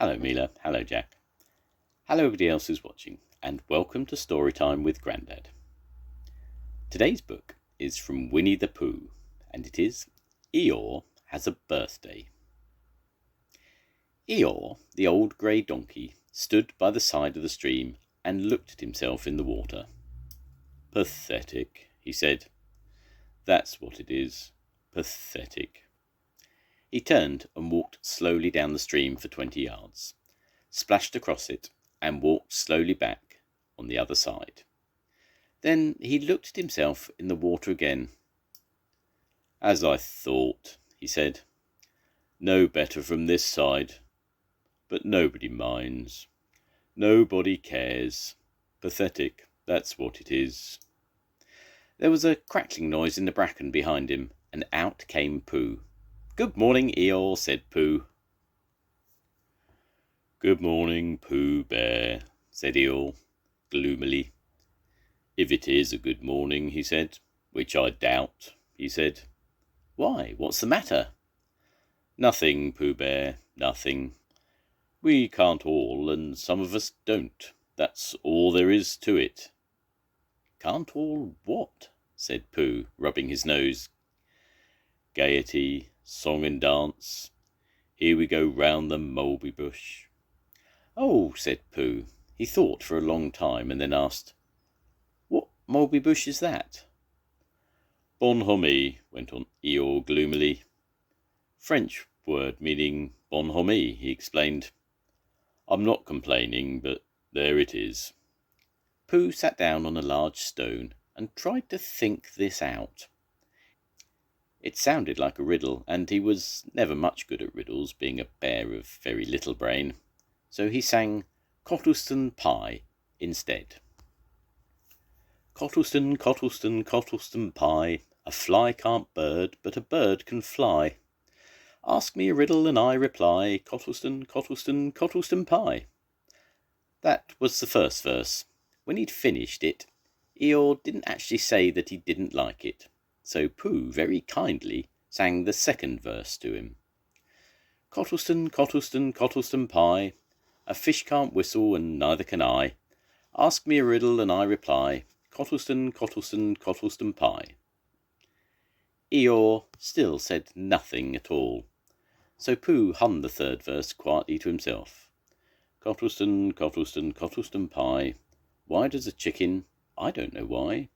Hello Mila, hello Jack. Hello everybody else who's watching, and welcome to Storytime with Grandad. Today's book is from Winnie the Pooh, and it is Eeyore Has a Birthday. Eeyore, the old grey donkey, stood by the side of the stream and looked at himself in the water. Pathetic, he said. That's what it is, pathetic. He turned and walked slowly down the stream for 20 yards, splashed across it, and walked slowly back on the other side. Then he looked at himself in the water again. As I thought, he said. No better from this side. But nobody minds. Nobody cares. Pathetic, that's what it is. There was a crackling noise in the bracken behind him, and out came Pooh. Good morning, Eeyore, said Pooh. Good morning, Pooh Bear, said Eeyore, gloomily. If it is a good morning, he said, which I doubt, he said. Why, what's the matter? Nothing, Pooh Bear, nothing. We can't all, and some of us don't. That's all there is to it. Can't all what? Said Pooh, rubbing his nose. Gaiety, song and dance. Here we go round the mulberry bush. Oh, said Pooh. He thought for a long time and then asked, What mulberry bush is that? Bonhomie, went on Eeyore gloomily. French word meaning bonhomie, he explained. I'm not complaining, but there it is. Pooh sat down on a large stone and tried to think this out. It sounded like a riddle, and he was never much good at riddles, being a bear of very little brain. So he sang Cottleston Pie instead. Cottleston, Cottleston, Cottleston Pie, a fly can't bird, but a bird can fly. Ask me a riddle and I reply, Cottleston, Cottleston, Cottleston Pie. That was the first verse. When he'd finished it, Eeyore didn't actually say that he didn't like it. So Pooh very kindly sang the second verse to him. Cottleston, Cottleston, Cottleston Pie, a fish can't whistle and neither can I. Ask me a riddle and I reply, Cottleston, Cottleston, Cottleston Pie. Eeyore still said nothing at all, so Pooh hummed the third verse quietly to himself. Cottleston, Cottleston, Cottleston Pie, why does a chicken? I don't know why.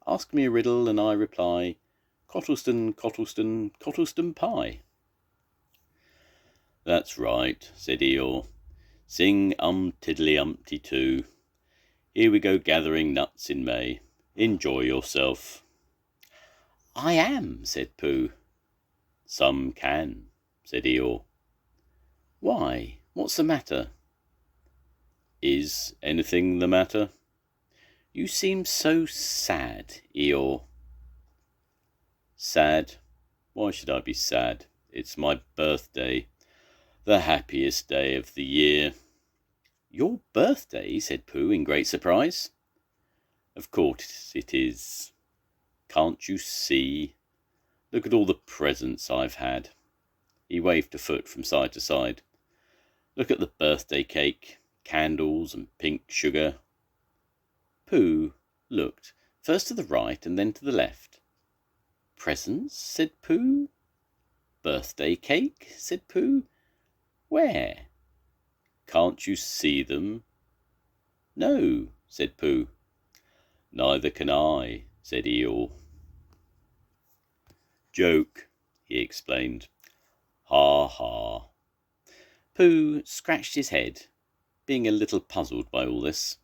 Ask me a riddle and I reply, Cottleston, Cottleston, Cottleston Pie. That's right, said Eeyore. Sing tiddly too. Here we go gathering nuts in May. Enjoy yourself. I am, said Pooh. Some can, said Eeyore. Why, what's the matter? Is anything the matter? You seem so sad, Eeyore. Sad? Why should I be sad? It's my birthday, the happiest day of the year. Your birthday? Said Pooh in great surprise. Of course it is. Can't you see? Look at all the presents I've had. He waved a foot from side to side. Look at the birthday cake, candles and pink sugar. Pooh looked first to the right and then to the left. Presents? Said Pooh. Birthday cake? Said Pooh. Where? Can't you see them? No, said Pooh. Neither can I, said Eeyore. Joke, he explained. Ha ha. Pooh scratched his head, being a little puzzled by all this.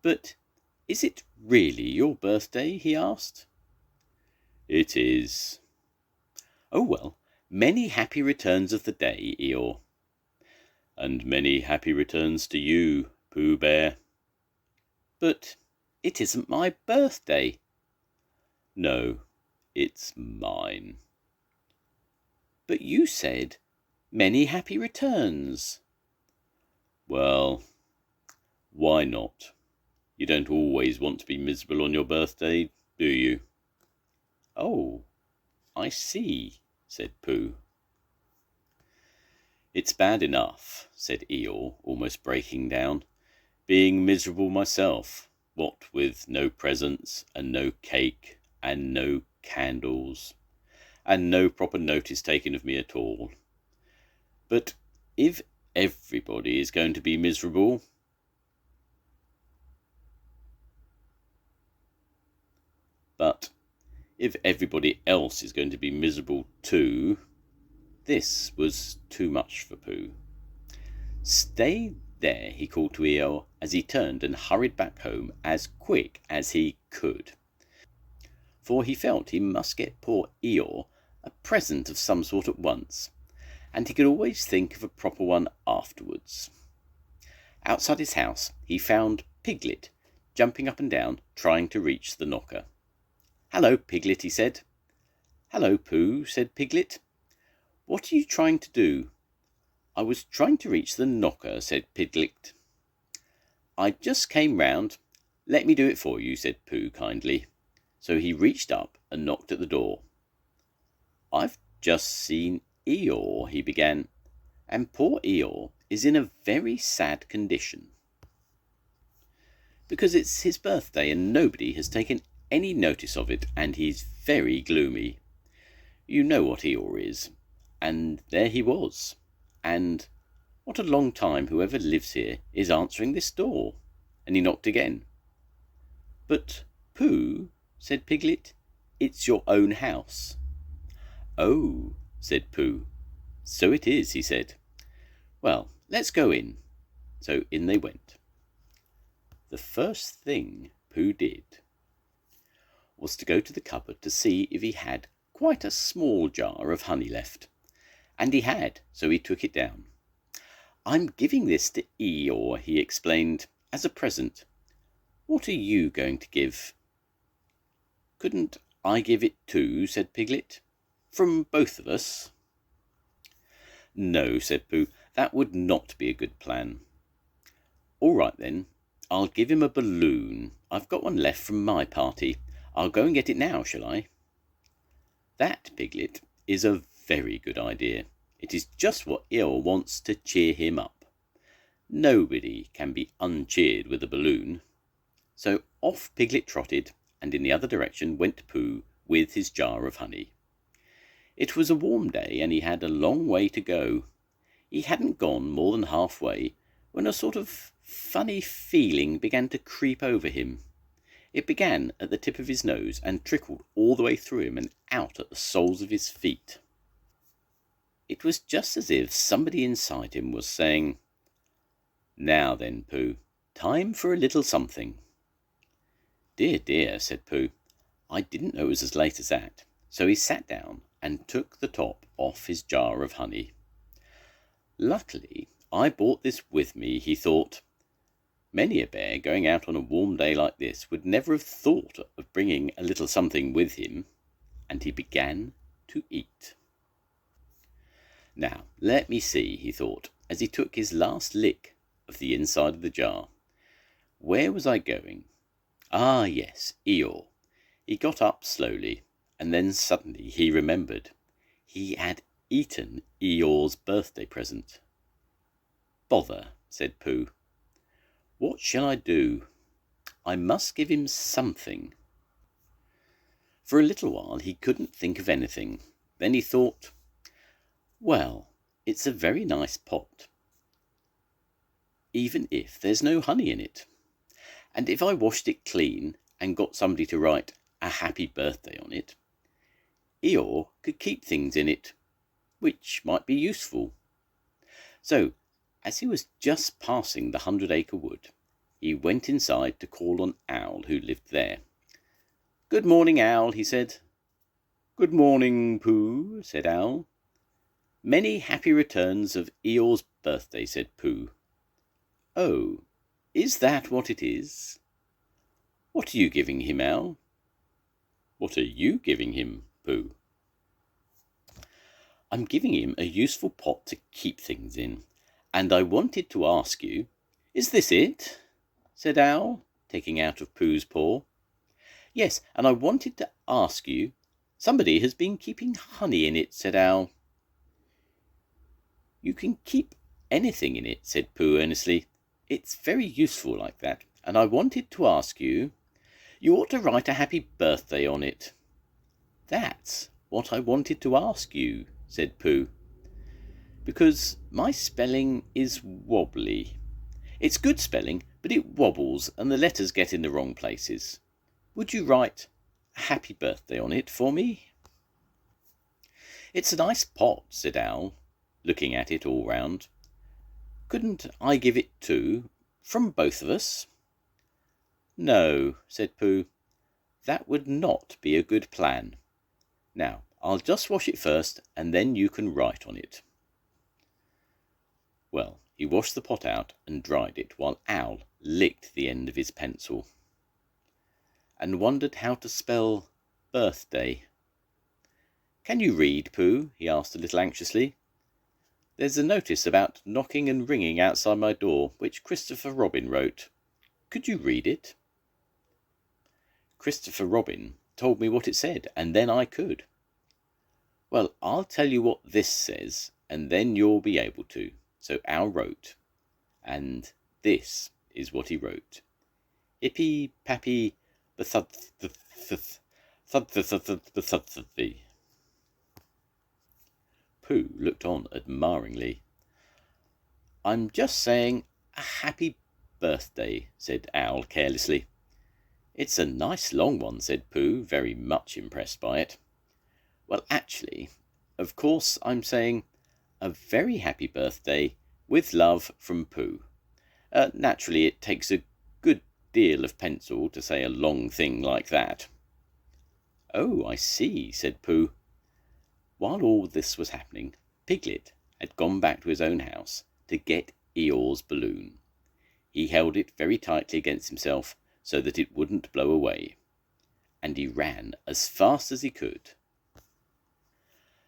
But is it really your birthday? He asked. It is. Oh well, many happy returns of the day, Eeyore. And many happy returns to you, Pooh Bear. But it isn't my birthday. No, it's mine. But you said many happy returns. Well, why not? You don't always want to be miserable on your birthday, do you? Oh, I see, said Pooh. It's bad enough, said Eeyore, almost breaking down, being miserable myself, what with no presents, and no cake, and no candles, and no proper notice taken of me at all. But if everybody is going to be miserable, if everybody else is going to be miserable too, this was too much for Pooh. Stay there, he called to Eeyore as he turned and hurried back home as quick as he could. For he felt he must get poor Eeyore a present of some sort at once, and he could always think of a proper one afterwards. Outside his house he found Piglet jumping up and down, trying to reach the knocker. "Hello, Piglet," he said. "Hello, Pooh," said Piglet. "What are you trying to do?" "I was trying to reach the knocker," said Piglet. "I just came round. Let me do it for you," said Pooh kindly. So he reached up and knocked at the door. "I've just seen Eeyore," he began, "and poor Eeyore is in a very sad condition, because it's his birthday and nobody has taken any notice of it, and he's very gloomy. You know what Eeyore is, and there he was, and what a long time whoever lives here is answering this door." And he knocked again. "But, Pooh," said Piglet, "it's your own house." "Oh," said Pooh. "So it is," he said. "Well, let's go in." So in they went. The first thing Pooh did was to go to the cupboard to see if he had quite a small jar of honey left. And he had, so he took it down. "I'm giving this to Eeyore," he explained, "as a present. What are you going to give?" "Couldn't I give it too?" said Piglet. "From both of us?" "No," said Pooh, "that would not be a good plan." "All right then, I'll give him a balloon. I've got one left from my party. I'll go and get it now, shall I?" "That, Piglet, is a very good idea. It is just what Eeyore wants to cheer him up. Nobody can be uncheered with a balloon." So off Piglet trotted, and in the other direction went Pooh with his jar of honey. It was a warm day, and he had a long way to go. He hadn't gone more than halfway when a sort of funny feeling began to creep over him. It began at the tip of his nose and trickled all the way through him and out at the soles of his feet. It was just as if somebody inside him was saying, "Now then, Pooh, time for a little something." "Dear, dear," said Pooh, "I didn't know it was as late as that." So he sat down and took the top off his jar of honey. "Luckily, I brought this with me," he thought. Many a bear going out on a warm day like this would never have thought of bringing a little something with him, and he began to eat. "Now, let me see," he thought, as he took his last lick of the inside of the jar. "Where was I going? Ah, yes, Eeyore." He got up slowly, and then suddenly he remembered. He had eaten Eeyore's birthday present. "Bother," said Pooh. "What shall I do? I must give him something." For a little while he couldn't think of anything. Then he thought, "Well, it's a very nice pot, even if there's no honey in it. And if I washed it clean and got somebody to write a happy birthday on it, Eeyore could keep things in it, which might be useful." So, as he was just passing the 100-acre wood, he went inside to call on Owl, who lived there. "Good morning, Owl," he said. "Good morning, Pooh," said Owl. "Many happy returns of Eeyore's birthday," said Pooh. "Oh, is that what it is? What are you giving him, Owl?" "What are you giving him, Pooh?" "I'm giving him a useful pot to keep things in, and I wanted to ask you—" "Is this it?" said Owl, taking out of Pooh's paw. "Yes, and I wanted to ask you—" "Somebody has been keeping honey in it," said Owl. You can keep anything in it, said Pooh earnestly. It's very useful like that, and I wanted to ask you, you ought to write a happy birthday on it. That's what I wanted to ask you, said Pooh, because my spelling is wobbly. It's good spelling, but it wobbles and the letters get in the wrong places. Would you write a happy birthday on it for me? It's a nice pot, said Owl, looking at it all round. Couldn't I give it too, from both of us? No, said Pooh, that would not be a good plan. Now, I'll just wash it first, and then you can write on it. Well, he washed the pot out and dried it, while Owl licked the end of his pencil, and wondered how to spell birthday. Can you read, Pooh? He asked a little anxiously. There's a notice about knocking and ringing outside my door, which Christopher Robin wrote. Could you read it? Christopher Robin told me what it said, and then I could. Well, I'll tell you what this says, and then you'll be able to. So Owl wrote, and this is what he wrote. Ippy pappy thud-thud-thud-thud-thud-thud-thud-thud-thud. Pooh looked on admiringly. I'm just saying a happy birthday, said Owl carelessly. It's a nice long one, said Pooh, very much impressed by it. Well, actually, of course I'm saying a very happy birthday with love from Pooh. Naturally, it takes a good deal of pencil to say a long thing like that. Oh, I see, said Pooh. While all this was happening, Piglet had gone back to his own house to get Eeyore's balloon. He held it very tightly against himself so that it wouldn't blow away, and he ran as fast as he could,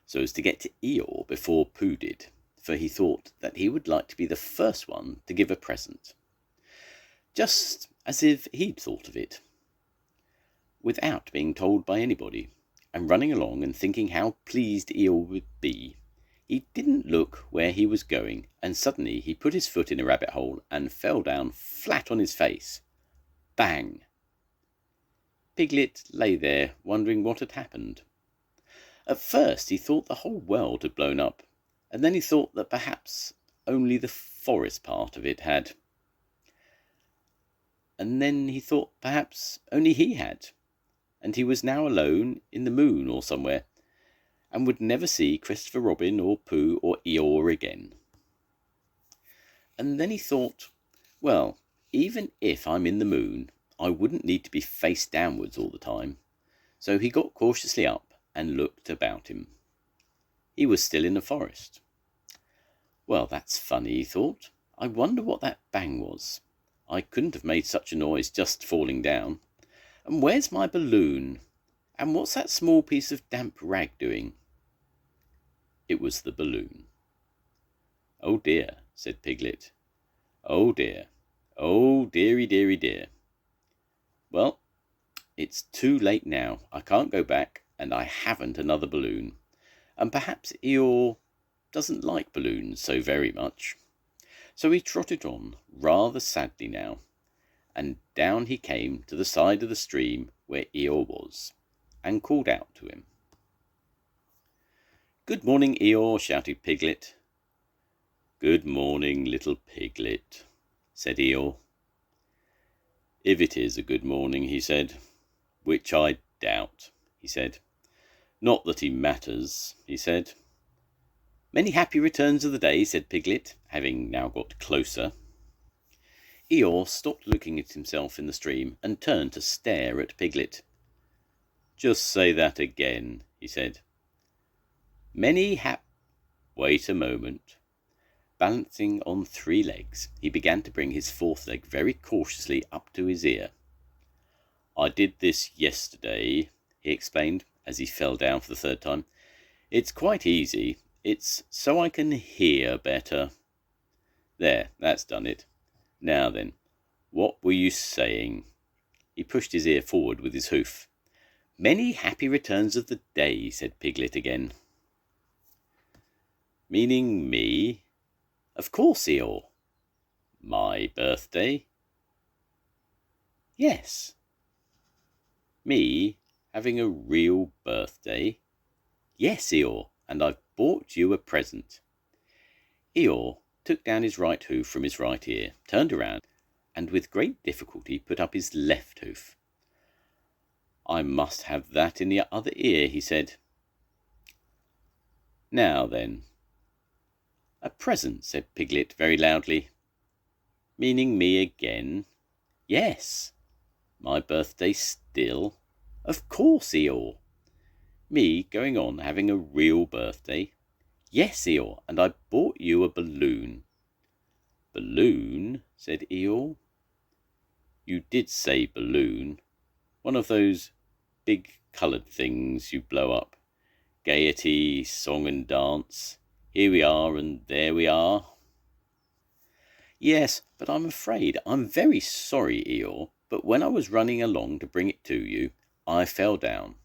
so as to get to Eeyore before Pooh did, for he thought that he would like to be the first one to give a present, just as if he'd thought of it, without being told by anybody. And running along and thinking how pleased Eeyore would be, he didn't look where he was going, and suddenly he put his foot in a rabbit hole and fell down flat on his face. Bang! Piglet lay there, wondering what had happened. At first he thought the whole world had blown up, and then he thought that perhaps only the forest part of it had. And then he thought perhaps only he had, and he was now alone in the moon or somewhere, and would never see Christopher Robin or Pooh or Eeyore again. And then he thought, well, even if I'm in the moon, I wouldn't need to be face downwards all the time. So he got cautiously up and looked about him. He was still in the forest. Well, that's funny, he thought. I wonder what that bang was. I couldn't have made such a noise just falling down. And where's my balloon? And what's that small piece of damp rag doing? It was the balloon. Oh dear, said Piglet. Oh dear. Oh dearie, dearie, dear. Well, it's too late now. I can't go back, and I haven't another balloon. And perhaps Eeyore doesn't like balloons so very much. So he trotted on, rather sadly now, and down he came to the side of the stream where Eeyore was, and called out to him. Good morning, Eeyore, shouted Piglet. Good morning, little Piglet, said Eeyore. If it is a good morning, he said, which I doubt, he said. Not that he matters, he said. Many happy returns of the day, said Piglet, having now got closer. Eeyore stopped looking at himself in the stream and turned to stare at Piglet. Just say that again, he said. Many Wait a moment. Balancing on 3 legs, he began to bring his 4th leg very cautiously up to his ear. I did this yesterday, he explained, as he fell down for the 3rd time. It's quite easy. It's so I can hear better. There, that's done it. Now then, what were you saying? He pushed his ear forward with his hoof. Many happy returns of the day, said Piglet again. Meaning me? Of course, Eeyore. My birthday? Yes. Me having a real birthday? Yes, Eeyore, and I've bought you a present. Eeyore took down his right hoof from his right ear, turned around, and with great difficulty put up his left hoof. I must have that in the other ear, he said. Now then. A present, said Piglet very loudly. Meaning me again? Yes. My birthday still? Of course, Eeyore. Me going on having a real birthday? Yes, Eeyore, and I bought you a balloon. Balloon? Said Eeyore. You did say balloon. One of those big coloured things you blow up. Gaiety, song and dance. Here we are and there we are. Yes, but I'm afraid I'm very sorry, Eeyore, but when I was running along to bring it to you, I fell down.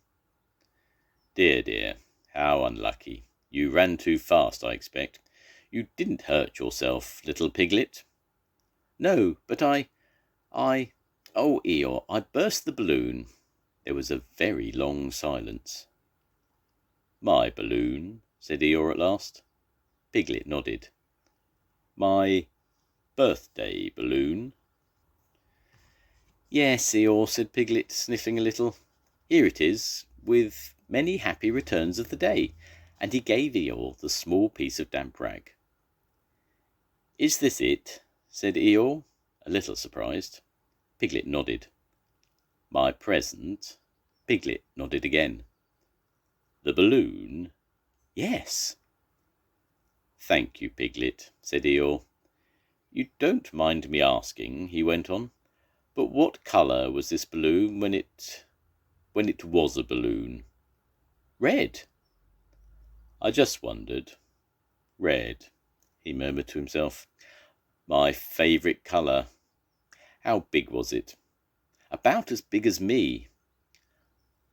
Dear, dear, how unlucky. You ran too fast, I expect. You didn't hurt yourself, little Piglet. No, but oh, Eeyore, I burst the balloon. There was a very long silence. My balloon, said Eeyore at last. Piglet nodded. My birthday balloon? Yes, Eeyore, said Piglet, sniffing a little. Here it is, with many happy returns of the day, and he gave Eeyore the small piece of damp rag. Is this it? Said Eeyore, a little surprised. Piglet nodded. My present? Piglet nodded again. The balloon? Yes. Thank you, Piglet, said Eeyore. You don't mind me asking, he went on, but what colour was this balloon when it was a balloon? Red. I just wondered. Red, he murmured to himself. My favourite colour. How big was it? About as big as me.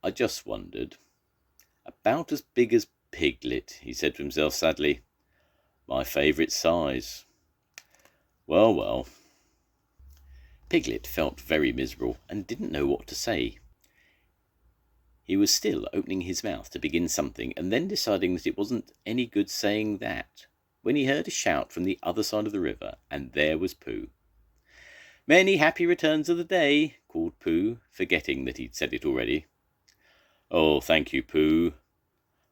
I just wondered. About as big as Piglet, he said to himself sadly. My favourite size. Well, well. Piglet felt very miserable and didn't know what to say. He was still opening his mouth to begin something and then deciding that it wasn't any good saying that, when he heard a shout from the other side of the river, and there was Pooh. Many happy returns of the day, called Pooh, forgetting that he'd said it already. Oh, thank you, Pooh.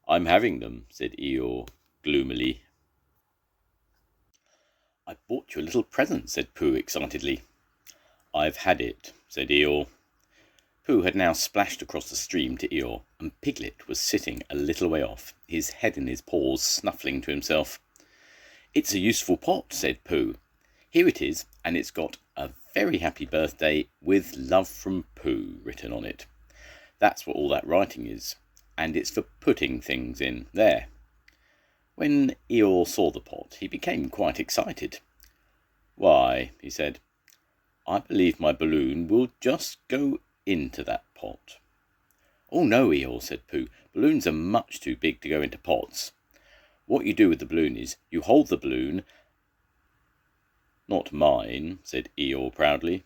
I'm having them, said Eeyore, gloomily. I bought you a little present, said Pooh excitedly. I've had it, said Eeyore. Pooh had now splashed across the stream to Eeyore, and Piglet was sitting a little way off, his head in his paws, snuffling to himself. It's a useful pot, said Pooh. Here it is, and it's got a very happy birthday with love from Pooh written on it. That's what all that writing is, and it's for putting things in. There. When Eeyore saw the pot, he became quite excited. Why, he said, I believe my balloon will just go into that pot. Oh, no, Eeyore, said Pooh. Balloons are much too big to go into pots. What you do with the balloon is you hold the balloon. Not mine, said Eeyore proudly.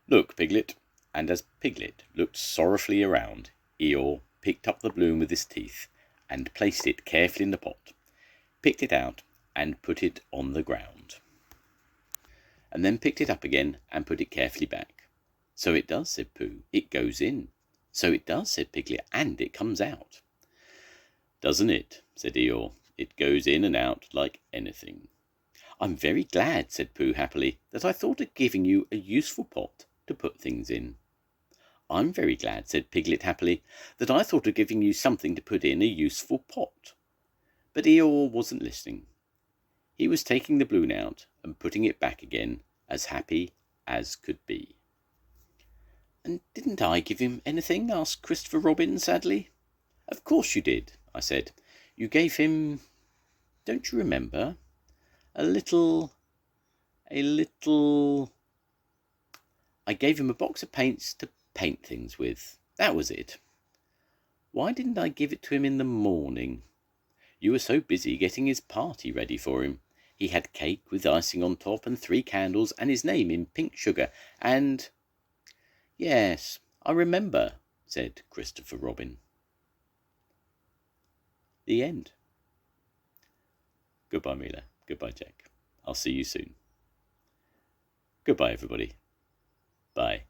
Look, Piglet. And as Piglet looked sorrowfully around, Eeyore picked up the balloon with his teeth and placed it carefully in the pot, picked it out and put it on the ground, and then picked it up again and put it carefully back. So it does, said Pooh. It goes in. So it does, said Piglet, and it comes out. Doesn't it, said Eeyore. It goes in and out like anything. I'm very glad, said Pooh happily, that I thought of giving you a useful pot to put things in. I'm very glad, said Piglet happily, that I thought of giving you something to put in a useful pot. But Eeyore wasn't listening. He was taking the balloon out and putting it back again, as happy as could be. And didn't I give him anything? Asked Christopher Robin sadly. Of course you did, I said. You gave him, don't you remember, a little... I gave him a box of paints to paint things with. That was it. Why didn't I give it to him in the morning? You were so busy getting his party ready for him. He had cake with icing on top and 3 candles and his name in pink sugar and—" "Yes, I remember," said Christopher Robin. The end. Goodbye, Mila. Goodbye, Jack. I'll see you soon. Goodbye, everybody. Bye.